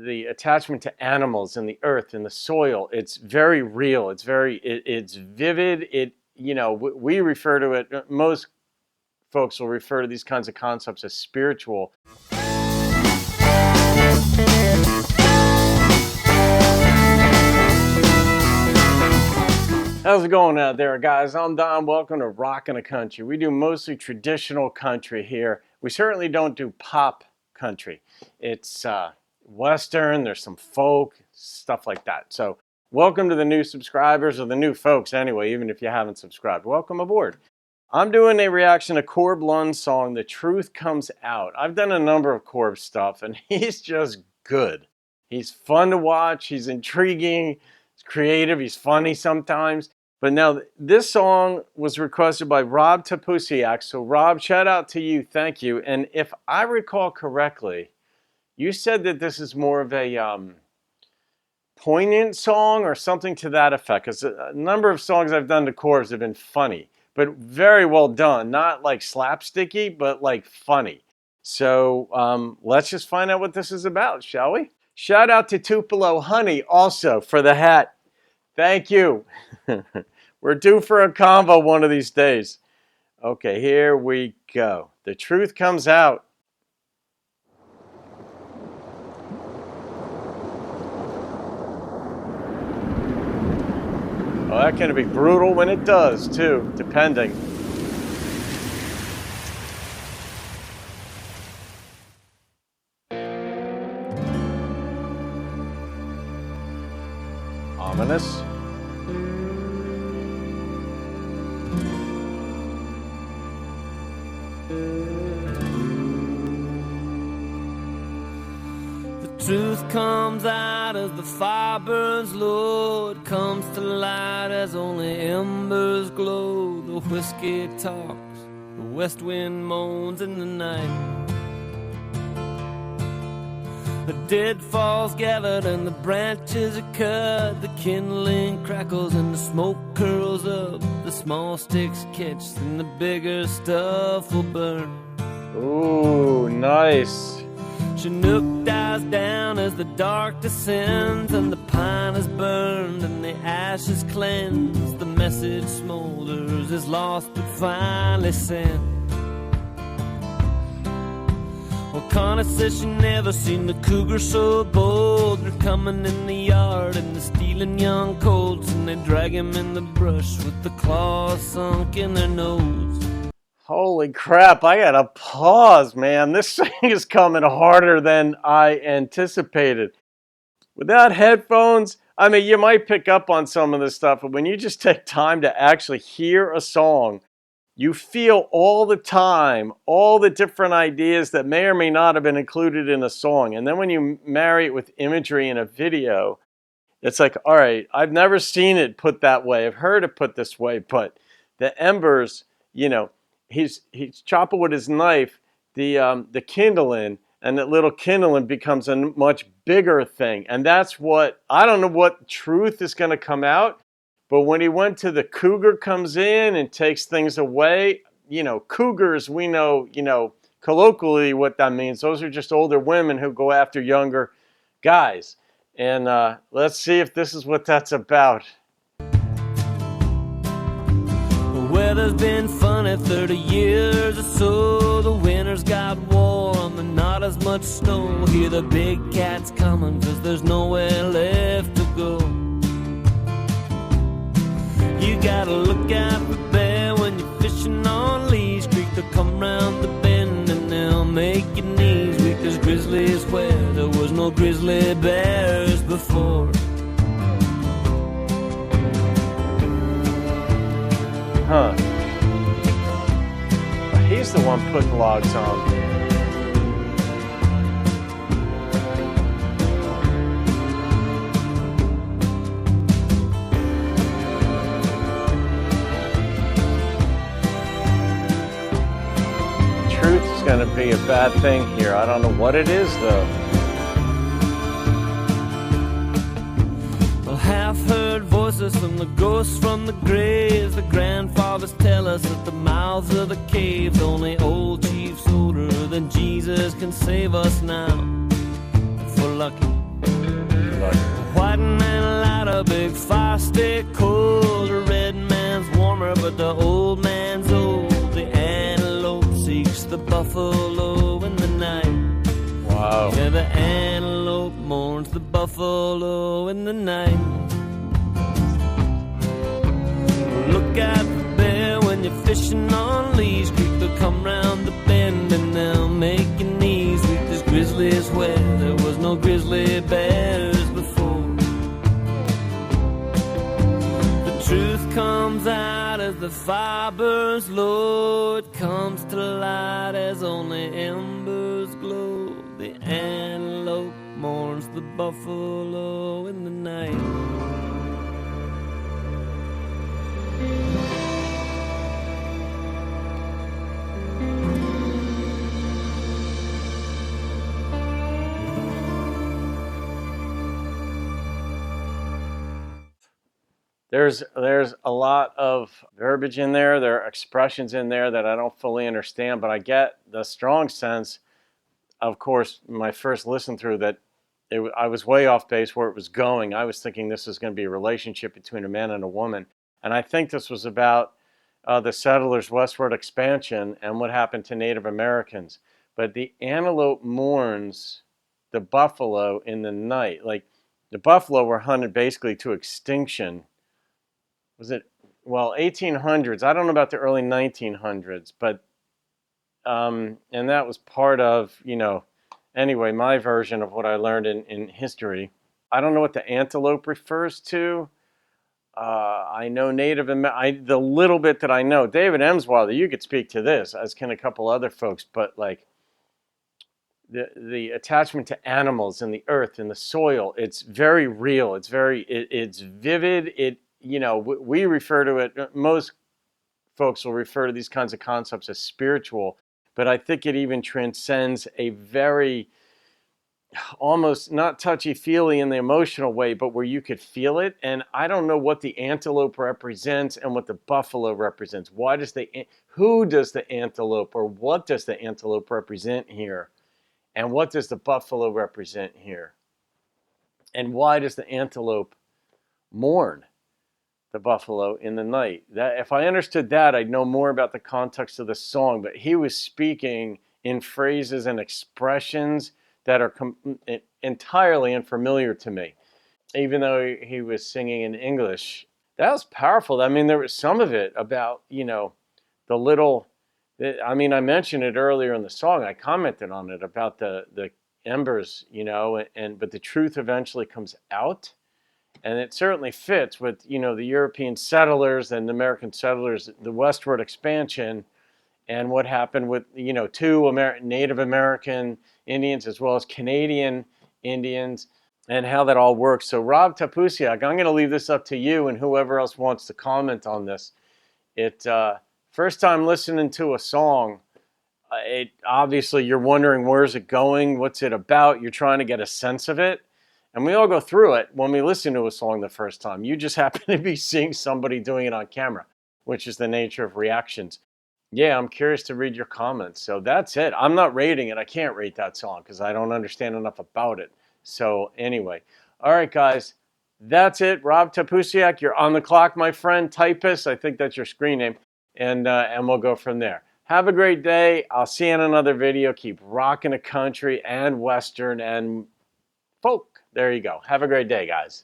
the attachment to animals and the earth and the soil. It's very real. It's it's vivid. We refer to it, most folks will refer to these kinds of concepts as spiritual. How's it going out there, guys? I'm Don. Welcome to Rockin' a Country. We do mostly traditional country here. We certainly don't do pop country. It's Western, there's some folk, stuff like that. So welcome to the new subscribers, or the new folks anyway, even if you haven't subscribed. Welcome aboard. I'm doing a reaction to Corb Lund's song, The Truth Comes Out. I've done a number of Corb stuff, and he's just good. He's fun to watch, he's intriguing, he's creative, he's funny sometimes. But now, this song was requested by Rob Tapusiak. So Rob, shout out to you, thank you. And if I recall correctly, you said that this is more of a poignant song or something to that effect. Because a number of songs I've done to Corbs have been funny, but very well done. Not like slapsticky, but like funny. So let's just find out what this is about, shall we? Shout out to Tupelo Honey also for the hat. Thank you. We're due for a convo one of these days. Okay, here we go. The truth comes out. Oh, that can be brutal when it does, too, depending. Ominous. Truth comes out as the fire burns low. It comes to light as only embers glow. The whiskey talks, the west wind moans in the night. The dead falls gathered and the branches are cut. The kindling crackles and the smoke curls up. The small sticks catch and the bigger stuff will burn. Ooh, nice. Chinook dies down as the dark descends, and the pine is burned and the ashes cleansed. The message smolders, is lost but finally sent. Well, Connie says she never seen the cougar so bold. They're coming in the yard and they're stealing young colts, and they drag him in the brush with the claws sunk in their nose. Holy crap, I gotta pause, man. This thing is coming harder than I anticipated. Without headphones, I mean, you might pick up on some of this stuff, but when you just take time to actually hear a song, you feel all the time, all the different ideas that may or may not have been included in a song. And then when you marry it with imagery in a video, it's like, all right, I've never seen it put that way. I've heard it put this way, but the embers, you know, he's chopping with his knife the kindling, and that little kindling becomes a much bigger thing. And that's what, I don't know what truth is going to come out, but when he went to the cougar comes in and takes things away, you know, cougars, we know, colloquially what that means. Those are just older women who go after younger guys. And let's see if this is what that's about. Weather's been funny 30 years or so. The winter's got warm and not as much snow. Hear the big cats coming, cause there's nowhere left to go. You gotta look out for bear when you're fishing on Lee's Creek. They'll come round the bend and they'll make your knees weak. There's grizzlies where there was no grizzly bears before. Huh. He's the one putting logs on. Truth is going to be a bad thing here. I don't know what it is, though. Half-heard voices from the ghosts from the graves. The grandfathers tell us at the mouths of the caves only old chiefs older than Jesus can save us now. If we're lucky, big fire stay cold. The red man's warmer, but the old man's old. The antelope seeks the buffalo in the night. Wow. Yeah, the antelope mourns the buffalo in the night. Look at the bear when you're fishing on Lee's Creek. They'll come round the bend and they'll make your knees weak. There's grizzlies where there was no grizzly bears before. The truth comes out as the fire burns low. It comes to light as only embers glow. The antelope mourns the buffalo in the night. There's a lot of verbiage in there. There are expressions in there that I don't fully understand, but I get the strong sense, of course, my first listen through that I was way off base where it was going. I was thinking this was going to be a relationship between a man and a woman. And I think this was about the settlers' westward expansion and what happened to Native Americans. But the antelope mourns the buffalo in the night. Like the buffalo were hunted basically to extinction. Was it, well, 1800s? I don't know about the early 1900s, but, and that was part of, anyway, my version of what I learned in history. I don't know what the antelope refers to. I know the little bit that I know. David Emswilder, you could speak to this, as can a couple other folks, but like the attachment to animals and the earth and the soil, it's very real. It's it's vivid. We refer to it, most folks will refer to these kinds of concepts as spiritual, but I think it even transcends a very almost not touchy-feely in the emotional way, but where you could feel it. And I don't know what the antelope represents and what the buffalo represents. Who does the antelope, or what does the antelope represent here? And what does the buffalo represent here? And why does the antelope mourn the buffalo in the night? That, if I understood that, I'd know more about the context of the song. But he was speaking in phrases and expressions that are entirely unfamiliar to me, even though he was singing in English. That was powerful. I mean, there was some of it about, the little, I mean, I mentioned it earlier in the song. I commented on it about the embers, but the truth eventually comes out. And it certainly fits with, the European settlers and the American settlers, the westward expansion, and what happened with, two Native American Indians as well as Canadian Indians, and how that all works. So Rob Tapusiak, I'm going to leave this up to you and whoever else wants to comment on this. First time listening to a song, obviously you're wondering, where's it going? What's it about? You're trying to get a sense of it. And we all go through it when we listen to a song the first time. You just happen to be seeing somebody doing it on camera, which is the nature of reactions. Yeah, I'm curious to read your comments. So that's it. I'm not rating it. I can't rate that song because I don't understand enough about it. So anyway, all right, guys, that's it. Rob Tapusiak, you're on the clock, my friend. Typist, I think that's your screen name. And we'll go from there. Have a great day. I'll see you in another video. Keep rocking the country and Western and folk. There you go. Have a great day, guys.